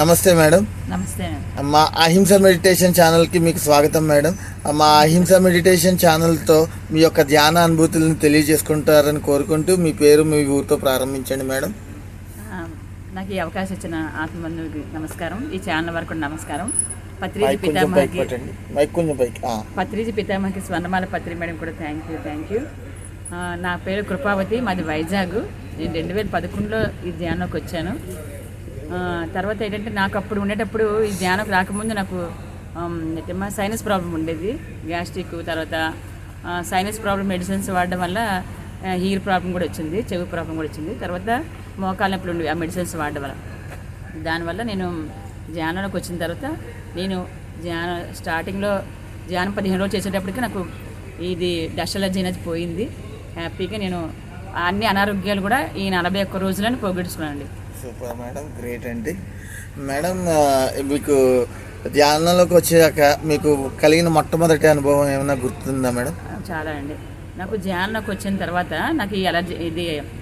నమస్తే మేడం. నమస్తే. మా అహింస మెడిటేషన్ ఛానల్కి మీకు స్వాగతం మేడం. మా అహింస మెడిటేషన్ ఛానల్తో మీ యొక్క ధ్యాన అనుభూతులను తెలియజేసుకుంటారని కోరుకుంటూ మీ పేరు మీ ఊరితో ప్రారంభించండి మేడం. నాకు ఈ అవకాశం ఇచ్చిన ఆత్మబంధువుకి నమస్కారం. ఈ ఛానల్ వరకు నమస్కారం. పత్రిజీ పితామహకి పత్రిజీ పితామహకి స్వర్ణమాల పత్రి మేడం కూడా థ్యాంక్ యూ. నా పేరు కృపావతి, మాది వైజాగ్. నేను 2011లో ఈ ధ్యానంలోకి వచ్చాను. తర్వాత ఏంటంటే నాకు అప్పుడు ఉండేటప్పుడు ఈ ధ్యానంకి రాకముందు నాకు సైనస్ ప్రాబ్లం ఉండేది, గ్యాస్ట్రిక్. తర్వాత సైనస్ ప్రాబ్లం మెడిసిన్స్ వాడడం వల్ల హీర్ ప్రాబ్లం కూడా వచ్చింది, చెవి ప్రాబ్లం కూడా వచ్చింది. తర్వాత మోకాళ్ళ నొప్పులు ఉండేవి ఆ మెడిసిన్స్ వాడడం వల్ల. దానివల్ల నేను ధ్యానంలోకి వచ్చిన తర్వాత నేను స్టార్టింగ్లో ధ్యానం 15 రోజులు చేసేటప్పటికి నాకు ఇది డస్ట్ అలర్జీ అనేది పోయింది. హ్యాపీగా నేను అన్ని అనారోగ్యాలు కూడా ఈ 41 రోజులని పోగొట్టుకున్నానండి. సూపర్ మేడం, గ్రేట్ అండి. మేడం, మీకు ధ్యానంలోకి వచ్చాక మీకు కలిగిన మొట్టమొదటి అనుభవం ఏమైనా గుర్తుందా మేడం? చాలా అండి. నాకు ధ్యానంలోకి వచ్చిన తర్వాత నాకు ఈ అలర్జీ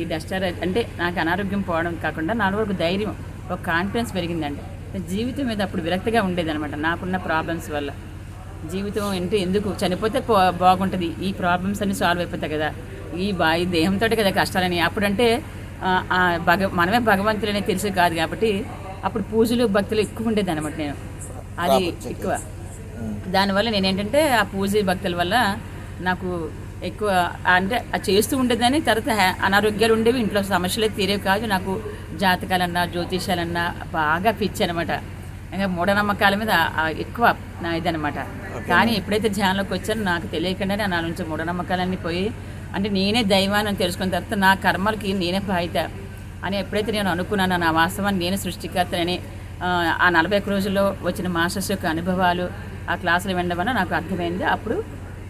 ఈ డస్ట్ అంటే నాకు అనారోగ్యం పోవడం కాకుండా నాలో ఒక ధైర్యం, ఒక కాన్ఫిడెన్స్ పెరిగిందండి. జీవితం మీద అప్పుడు విరక్తిగా ఉండేది అనమాట. నాకున్న ప్రాబ్లమ్స్ వల్ల జీవితం అంటే ఎందుకు చనిపోతే బాగుంటుంది, ఈ ప్రాబ్లమ్స్ అన్నీ సాల్వ్ అయిపోతాయి కదా, ఈ దేహంతో కదా కష్టాలని. అప్పుడంటే మనమే భగవంతులనే తెలిసి కాదు కాబట్టి అప్పుడు పూజలు భక్తులు ఎక్కువ ఉండేది అనమాట. నేను అది ఎక్కువ దానివల్ల నేనేంటంటే ఆ పూజ భక్తుల వల్ల నాకు ఎక్కువ అంటే అది చేస్తూ ఉండేదని. తర్వాత అనారోగ్యాలు ఉండేవి, ఇంట్లో సమస్యలే తీరేవి కాదు. నాకు జాతకాలన్నా జ్యోతిషాలన్నా బాగా పిచ్చి అనమాట. ఇంకా మూఢనమ్మకాల మీద ఎక్కువ నా ఇదనమాట. కానీ ఎప్పుడైతే ధ్యానంలోకి వచ్చానో నాకు తెలియకుండానే నా నుంచి మూఢనమ్మకాలన్నీ పోయి, అంటే నేనే దైవాన్ని తెలుసుకున్న తర్వాత నా కర్మలకి నేనే బాధ్యత అని ఎప్పుడైతే నేను అనుకున్నానో, నా వాస్తవాన్ని నేనే సృష్టికర్తనని ఆ 41 రోజుల్లో వచ్చిన మాస్టర్స్ యొక్క అనుభవాలు ఆ క్లాసులు వినడం వల్ల నాకు అర్థమైంది. అప్పుడు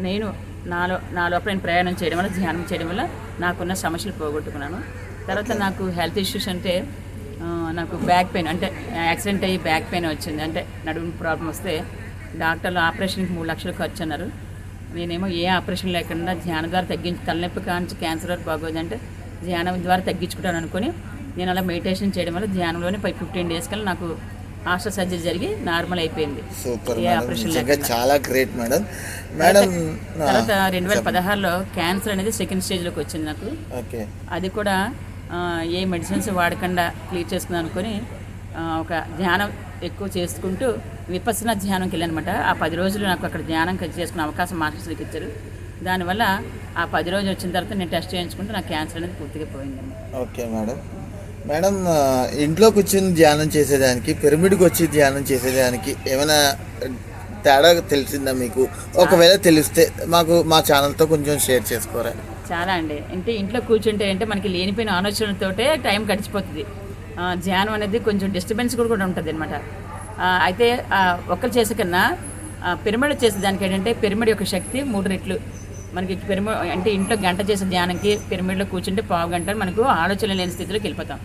నేను నా లోపల నేను ప్రయాణం చేయడం వల్ల, ధ్యానం చేయడం వల్ల నాకున్న సమస్యలు పోగొట్టుకున్నాను. తర్వాత నాకు హెల్త్ ఇష్యూస్ అంటే నాకు బ్యాక్ పెయిన్, అంటే యాక్సిడెంట్ అయ్యి బ్యాక్ పెయిన్ వచ్చింది. అంటే నడుము ప్రాబ్లం వస్తే డాక్టర్లు ఆపరేషన్కి 3 లక్షలు ఖర్చు అన్నారు. నేనేమో ఏ ఆపరేషన్ లేకుండా ధ్యానం ద్వారా తలనొప్పి కాంచి క్యాన్సర్ వరకు బాగోదు అంటే ధ్యానం ద్వారా తగ్గించుకుంటాను అనుకుని నేను అలా మెడిటేషన్ చేయడం వల్ల ధ్యానంలోనే 15 డేస్ కల్లా నాకు ఆస్ట్రో సర్జరీ జరిగి నార్మల్ అయిపోయింది. ఏ ఆపరేషన్ లేకుండా. చాలా గ్రేట్ మేడం. మేడం తర్వాత 2016లో క్యాన్సర్ అనేది సెకండ్ స్టేజ్లోకి వచ్చింది నాకు. అది కూడా ఏ మెడిసిన్స్ వాడకుండా క్లియర్ చేసుకుందాం అనుకుని ఒక ధ్యానం ఎక్కువ చేసుకుంటూ విపස්සనా ధ్యానంకి వెళ్ళానమాట. ఆ 10 రోజులు నాకు అక్కడ ధ్యానం చేసుకునే అవకాశం మాస్టర్స్కి ఇచ్చారు. దానివల్ల ఆ 10 రోజులు వచ్చిన తర్వాత నేను టెస్ట్ చేయించుకుంటే నాకు క్యాన్సర్ అనేది పూర్తిగా పోయిందండి. Okay madam. మేడం, ఇంట్లో కూర్చొని ధ్యానం చేసేదానికి పిరమిడ్కి వచ్చి ధ్యానం చేసేదానికి ఏమైనా తేడా తెలిసిందా మీకు? ఒకవేళ తెలిస్తే మా ఛానల్తో కొంచెం షేర్ చేసుకోరా? చాలా అండి. అంటే ఇంట్లో కూర్చుంటే అంటే మనకి లేనిపోయిన ఆలోచనలతోటే టైం గడిచిపోతుంది. ధ్యానం అనేది కొంచెం డిస్టర్బెన్స్ కూడా ఉంటుంది అనమాట. అయితే ఒక్కరు చేసే కన్నా పిరమిడ్ చేసే దానికి ఏంటంటే పిరమిడ్ యొక్క శక్తి 3 రెట్లు. మనకి పిరమిడ్ అంటే ఇంట్లో గంట చేసే ధ్యానంకి పిరమిడ్లో కూర్చుంటే పావు గంట మనకు ఆలోచన లేని స్థితిలోకి వెళ్ళిపోతాం.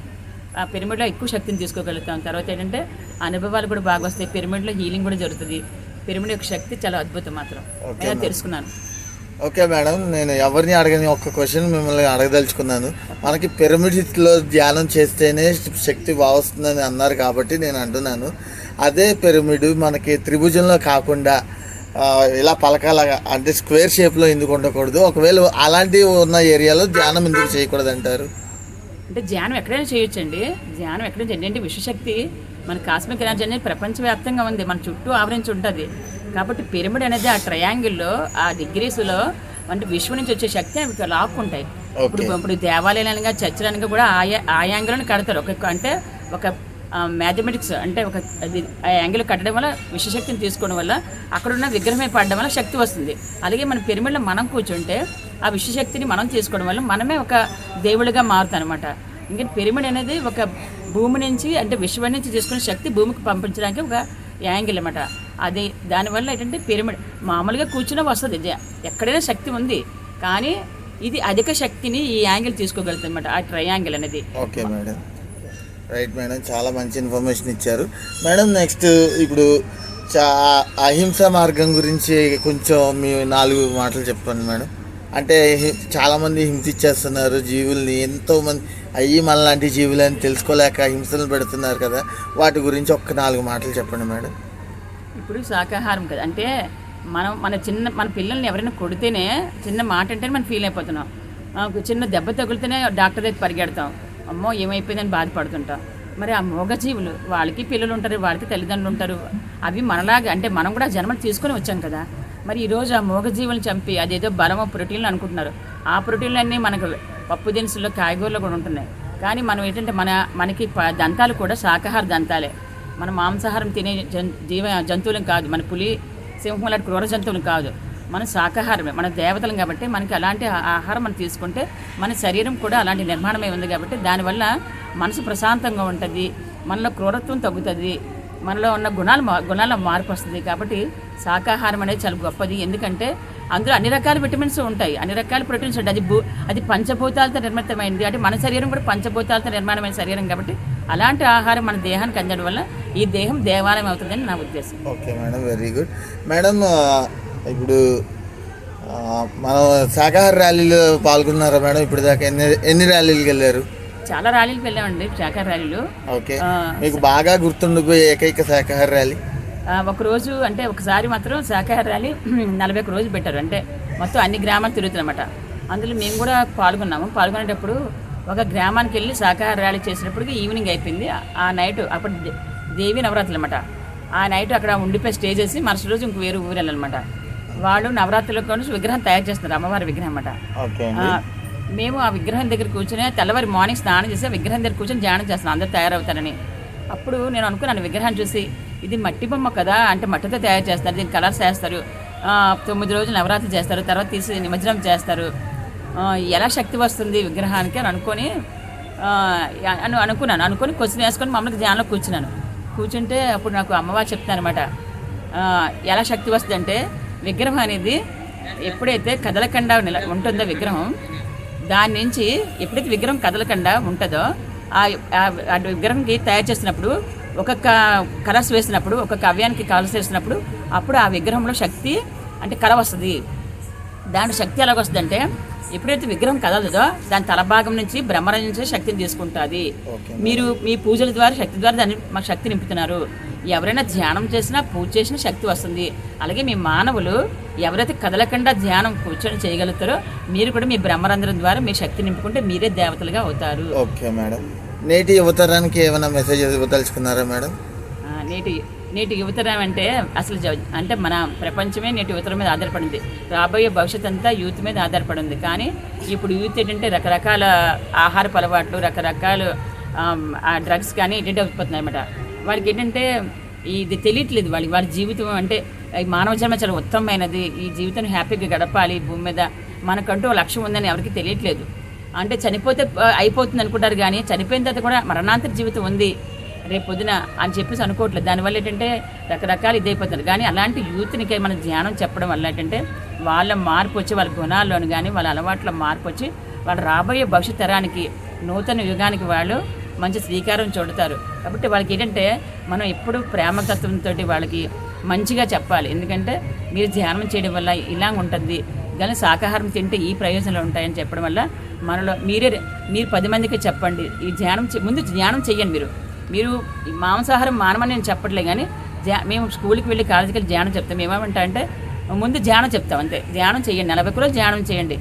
ఆ పిరమిడ్లో ఎక్కువ శక్తిని తీసుకోగలుగుతాం. తర్వాత ఏంటంటే అనుభవాలు కూడా బాగా వస్తాయి. పిరమిడ్లో హీలింగ్ కూడా జరుగుతుంది. పిరమిడ్ యొక్క శక్తి చాలా అద్భుతం మాత్రం నేను తెలుసుకున్నాను. ఓకే మేడం, నేను ఎవరిని అడగని ఒక్క క్వశ్చన్ మిమ్మల్ని అడగదలుచుకున్నాను. మనకి పిరమిడ్లో ధ్యానం చేస్తేనే శక్తి బాగుస్తుందని అన్నారు కాబట్టి నేను అంటున్నాను, అదే పిరమిడ్ మనకి త్రిభుజంలో కాకుండా ఇలా పలకాలాగా అంటే స్క్వేర్ షేప్లో ఎందుకు ఉండకూడదు? ఒకవేళ అలాంటివి ఉన్న ఏరియాలో ధ్యానం ఎందుకు చేయకూడదు అంటారు? అంటే ధ్యానం ఎక్కడైనా చేయొచ్చండి. ధ్యానం ఎక్కడైనా చేయండి. అంటే విశ్వశక్తి మన కాస్మిక్ ఎనర్జీ అనేది ప్రపంచవ్యాప్తంగా ఉంది, మన చుట్టూ ఆవరించి ఉంటుంది. కాబట్టి పిరమిడ్ అనేది ఆ ట్రయాంగిల్లో ఆ డిగ్రీస్లో అంటే విశ్వం నుంచి వచ్చే శక్తి అవి లాక్కుంటాయి. ఇప్పుడు దేవాలయాలుగా చర్చలనుగా కూడా ఆ యాంగిల్ని కడతారు. అంటే ఒక మ్యాథమెటిక్స్ అంటే ఒక ఆ యాంగిల్ కట్టడం వల్ల విశ్వశక్తిని తీసుకోవడం వల్ల అక్కడున్న విగ్రహమే పడడం వల్ల శక్తి వస్తుంది. అలాగే మన పిరమిడ్లో మనం కూర్చుంటే ఆ విశ్వశక్తిని మనం తీసుకోవడం వల్ల మనమే ఒక దేవుడిగా మారుతాం అనమాట. ఇంకా పిరమిడ్ అనేది ఒక భూమి నుంచి అంటే విశ్వం నుంచి తీసుకునే శక్తి భూమికి పంపించడానికి ఒక యాంగిల్ అనమాట. అది దానివల్ల ఏంటంటే పిరమిడ్ మామూలుగా కూర్చునే వస్తుంది, ఎక్కడైనా శక్తి ఉంది. కానీ ఇది అధిక శక్తిని ఈ యాంగిల్ తీసుకోగలుగుతుంది అనమాట, ఆ ట్రయాంగిల్ అనేది. ఓకే మేడం, రైట్ మేడం, చాలా మంచి ఇన్ఫర్మేషన్ ఇచ్చారు మేడం. నెక్స్ట్ ఇప్పుడు అహింస మార్గం గురించి కొంచెం మీ 4 మాటలు చెప్పండి మేడం. అంటే చాలామంది హింసించేస్తున్నారు జీవుల్ని, ఎంతోమంది అయ్యి మనలాంటి జీవులని తెలుసుకోలేక హింసలు పెడుతున్నారు కదా, వాటి గురించి ఒక్క 4 మాటలు చెప్పండి మేడం. ఇప్పుడు శాకాహారం కదా అంటే మన పిల్లల్ని ఎవరైనా కొడితేనే చిన్న మాట అంటేనే మనం ఫీల్ అయిపోతున్నాం. చిన్న దెబ్బ తగిలితేనే డాక్టర్ దగ్గర పరిగెడతాం, అమ్మో ఏమైపోయిందని బాధపడుతుంటాం. మరి ఆ మూగజీవులు వాళ్ళకి పిల్లలు ఉంటారు, వాళ్ళకి తల్లిదండ్రులు ఉంటారు, అవి మనలాగా అంటే మనం కూడా జన్మలు తీసుకొని వచ్చాం కదా. మరి ఈరోజు ఆ మూగజీవులను చంపి అదేదో బలమో ప్రోటీన్లు అనుకుంటున్నారు. ఆ ప్రోటీన్లు అన్నీ మనకు పప్పు దినుసుల్లో కాయగూరలో కూడా ఉంటున్నాయి. కానీ మనం ఏంటంటే మనకి దంతాలు కూడా శాకాహార దంతాలే. మన మాంసాహారం తినే జంతువులం కాదు, మన పులి సింహం లాంటి క్రూర జంతువులు కాదు, మన శాకాహారమే, మన దేవతలం. కాబట్టి మనకి అలాంటి ఆహారం మనం తీసుకుంటే మన శరీరం కూడా అలాంటి నిర్మాణమే ఉంది. కాబట్టి దానివల్ల మనసు ప్రశాంతంగా ఉంటుంది, మనలో క్రూరత్వం తగ్గుతుంది, మనలో ఉన్న గుణాల మార్పు వస్తుంది. కాబట్టి శాకాహారం అనేది చాలా గొప్పది. ఎందుకంటే అందులో అన్ని రకాల విటమిన్స్ ఉంటాయి, అన్ని రకాల ప్రోటీన్స్ ఉంటాయి. అది పంచభూతాలతో నిర్మితమైంది. అంటే మన శరీరం కూడా పంచభూతాలతో నిర్మాణమైన శరీరం. కాబట్టి అలాంటి ఆహారం మన దేహానికి అందడం వల్ల ఈ దేహం దేవాలయం అవుతుందని నా ఉద్దేశం. Okay madam, very good madam. ఇప్పుడు మనం శాకాహార ర్యాలీలో పాల్గొన్నారా మేడం? ఇప్పుడు దాకా ఎన్ని ర్యాలీలకు వెళ్ళారు? చాలా ర్యాలీలకు వెళ్ళామండి, శాకాహార ర్యాలీలు. ఓకే, మీకు బాగా గుర్తుండిపోయే ఏకైక శాకాహార ర్యాలీ? ఒకరోజు అంటే ఒకసారి మాత్రం శాకాహార ర్యాలీ 41 రోజులు పెట్టారు. అంటే మొత్తం అన్ని గ్రామాలు తిరుగుతున్నమాట. అందులో మేము కూడా పాల్గొన్నాము. పాల్గొనేటప్పుడు ఒక గ్రామానికి వెళ్ళి శాకాహార ర్యాలీ చేసినప్పటికీ ఈవినింగ్ అయిపోయింది. ఆ నైట్ అప్పుడు దేవి నవరాత్రులు అనమాట. ఆ నైట్ అక్కడ ఉండిపోయి స్టే చేసి మరుసటి రోజు ఇంక వేరే ఊరు వెళ్ళాలన్నమాట. వాళ్ళు నవరాత్రుల నుంచి విగ్రహం తయారు చేస్తున్నారు, అమ్మవారి విగ్రహం అన్నమాట. మేము ఆ విగ్రహం దగ్గర కూర్చొని తెల్లవారి మార్నింగ్ స్నానం చేసి ఆ విగ్రహం దగ్గర కూర్చొని ధ్యానం చేస్తున్నాం, అందరూ తయారవుతారని. అప్పుడు నేను అనుకున్నాను విగ్రహాన్ని చూసి, ఇది మట్టి బొమ్మ కదా, అంటే మట్టితో తయారు చేస్తారు, దీనికి కలర్స్ వేస్తారు, 9 రోజులు నవరాత్రి చేస్తారు, తర్వాత తీసి నిమజ్జనం చేస్తారు, ఎలా శక్తి వస్తుంది విగ్రహానికి అని అనుకొని క్వశ్చన్ వేసుకొని మమ్మల్ని ధ్యానంలో కూర్చుంటే అప్పుడు నాకు అమ్మవారు చెప్తాను అనమాట, ఎలా శక్తి వస్తుంది అంటే విగ్రహం అనేది ఎప్పుడైతే కదలకుండా ఉంటుందో విగ్రహం, దాని నుంచి ఎప్పుడైతే విగ్రహం కదలకుండా ఉంటుందో ఆ విగ్రహంకి తయారు చేసినప్పుడు ఒక్కొక్క కలర్స్ వేసినప్పుడు, ఒక్కొక్క అవయానికి కలర్స్ వేసినప్పుడు అప్పుడు ఆ విగ్రహంలో శక్తి అంటే కళ వస్తుంది. దాని శక్తి ఎలాగొస్తుంది అంటే ఎప్పుడైతే విగ్రహం కదలదో దాని తలభాగం నుంచి బ్రహ్మరం నుంచి శక్తిని తీసుకుంటుంది. మీరు మీ పూజల ద్వారా శక్తి ద్వారా దాన్ని మాకు శక్తి నింపుతున్నారు. ఎవరైనా ధ్యానం చేసినా పూజ చేసినా శక్తి వస్తుంది. అలాగే మీ మానవులు ఎవరైతే కదలకుండా ధ్యానం కూర్చొని చేయగలుగుతారో మీరు కూడా మీ బ్రహ్మరంధ్రం ద్వారా మీ శక్తి నింపుకుంటే మీరే దేవతలుగా అవుతారు. ఓకే మేడం, నేటి యువతరానికి ఏమైనా మెసేజ్ ఇవ్వదలుచుకున్నారా మేడం? నేటి యువతరం అంటే అసలు అంటే మన ప్రపంచమే నేటి యువతరం మీద ఆధారపడింది. రాబోయే భవిష్యత్ అంతా యూత్ మీద ఆధారపడింది. కానీ ఇప్పుడు యూత్ ఏంటంటే రకరకాల ఆహారపు అలవాట్లు, రకరకాల డ్రగ్స్ కానీ ఏంటంటే అయిపోతున్నాయి అన్నమాట. వాళ్ళకి ఏంటంటే ఇది తెలియట్లేదు. వాళ్ళ జీవితం అంటే ఈ మానవ జన్మ చాలా ఉత్తమమైనది, ఈ జీవితాన్ని హ్యాపీగా గడపాలి, భూమి మీద మనకంటూ లక్ష్యం ఉందని ఎవరికి తెలియట్లేదు. అంటే చనిపోతే అయిపోతుంది అనుకుంటారు, కానీ చనిపోయిన తర్వాత కూడా మరణాంతర జీవితం ఉంది రేపు పొద్దున అని చెప్పేసి అనుకోవట్లేదు. దానివల్ల ఏంటంటే రకరకాలు ఇదైపోతున్నారు. కానీ అలాంటి యూత్నికి మన ధ్యానం చెప్పడం వల్ల ఏంటంటే వాళ్ళ మార్పు వచ్చి, వాళ్ళ గుణాల్లోని కానీ వాళ్ళ అలవాట్ల మార్పు వచ్చి వాళ్ళు రాబోయే భవిష్యత్ తరానికి, నూతన యుగానికి వాళ్ళు మంచి శ్రీకారం చుడతారు. కాబట్టి వాళ్ళకి ఏంటంటే మనం ఎప్పుడు ప్రేమతత్వంతో వాళ్ళకి మంచిగా చెప్పాలి. ఎందుకంటే మీరు ధ్యానం చేయడం వల్ల ఇలా ఉంటుంది, కానీ శాకాహారం తింటే ఈ ప్రయోజనాలు ఉంటాయని చెప్పడం వల్ల మనలో మీరు 10 మందికి చెప్పండి. ఈ ముందు ధ్యానం చెయ్యండి. మీరు మాంసాహారం మానమని నేను చెప్పట్లే, కానీ మేము స్కూల్కి వెళ్ళి కాలేజీకి వెళ్ళి ధ్యానం చెప్తాం. మేమేమంటా అంటే ముందు ధ్యానం చెప్తాం అంతే. ధ్యానం చేయండి, 40 రోజులు ధ్యానం చేయండి.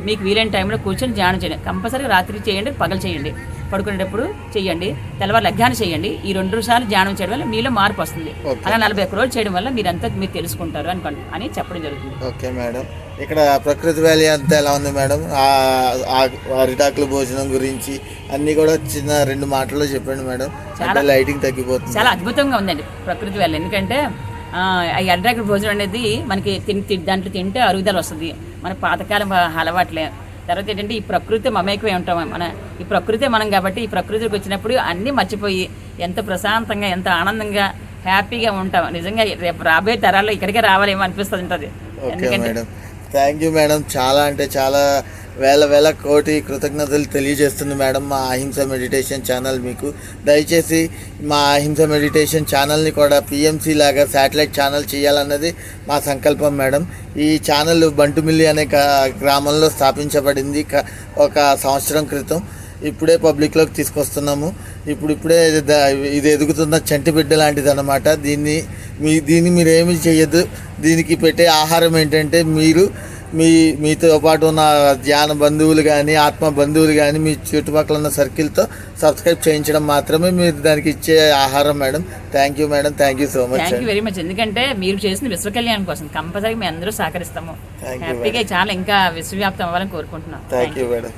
మీకు వీలైన టైంలో కూర్చొని ధ్యానం చేయండి. కంపల్సరీగా రాత్రి చేయండి, పగలు చేయండి, పడుకునేటప్పుడు చేయండి, తెల్లవారు లగ్గాన్ని చేయండి. ఈ 2 సార్లు ధ్యానం చేయడం వల్ల మీలో మార్పు వస్తుంది. అలా 41 రోజులు చేయడం వల్ల మీరు తెలుసుకుంటారు అని చెప్పడం జరుగుతుంది. ఓకే మేడం, ఇక్కడ ప్రకృతి వ్యాలీ అంతా ఎలా ఉంది మేడం? అరిటాకుల భోజనం గురించి అన్నీ కూడా చిన్న 2 మాటల్లో చెప్పండి మేడం. చాలా లైటింగ్ తగ్గిపోతుంది. చాలా అద్భుతంగా ఉందండి ప్రకృతి వ్యాలీ. ఎందుకంటే ఈ అరిటాకుల భోజనం అనేది మనకి దాంట్లో తింటే అరుగుదల వస్తుంది, మన పాతకాలం అలవాట్లే. తర్వాత ఏంటంటే ఈ ప్రకృతి మమేకమై ఉంటాం, ఈ ప్రకృతే మనం. కాబట్టి ఈ ప్రకృతికి వచ్చినప్పుడు అన్నీ మర్చిపోయి ఎంత ప్రశాంతంగా, ఎంత ఆనందంగా, హ్యాపీగా ఉంటాం. నిజంగా రేపు రాబోయే తరాల్లో ఇక్కడికే రావాలేమో అనిపిస్తుంది ఉంటుంది. Okay madam, thank you madam. చాలా అంటే చాలా వేల కోటి కృతజ్ఞతలు తెలియజేస్తుంది మేడం మా అహింస మెడిటేషన్ ఛానల్ మీకు. దయచేసి మా అహింస మెడిటేషన్ ఛానల్ని కూడా పిఎంసి లాగా శాటిలైట్ ఛానల్ చేయాలన్నది మా సంకల్పం మేడం. ఈ ఛానల్ బంటుమిల్లి అనే గ్రామంలో స్థాపించబడింది ఒక సంవత్సరం క్రితం. ఇప్పుడే పబ్లిక్లోకి తీసుకొస్తున్నాము. ఇప్పుడే ఇది ఎదుగుతున్న చంటి బిడ్డ లాంటిది అనమాట. దీన్ని మీరు ఏమి చేయొద్దు. దీనికి పెట్టే ఆహారం ఏంటంటే మీతో పాటు ఉన్న ధ్యాన బంధువులు కానీ ఆత్మ బంధువులు కానీ మీ చుట్టుపక్కల ఉన్న సర్కిల్తో సబ్స్క్రైబ్ చేయించడం మాత్రమే మీరు దానికి ఇచ్చే ఆహారం madam. Thank you madam. Thank you so much. Thank you very much. ఎందుకంటే మీరు చేసిన విశ్వ కళ్యాణం కోసం కంపల్సరీ మేము అందరూ సహకరిస్తాము. హ్యాపీగా చాలా ఇంకా విశ్వవ్యాప్తం అవ్వాలని కోరుకుంటున్నాం. Thank you madam.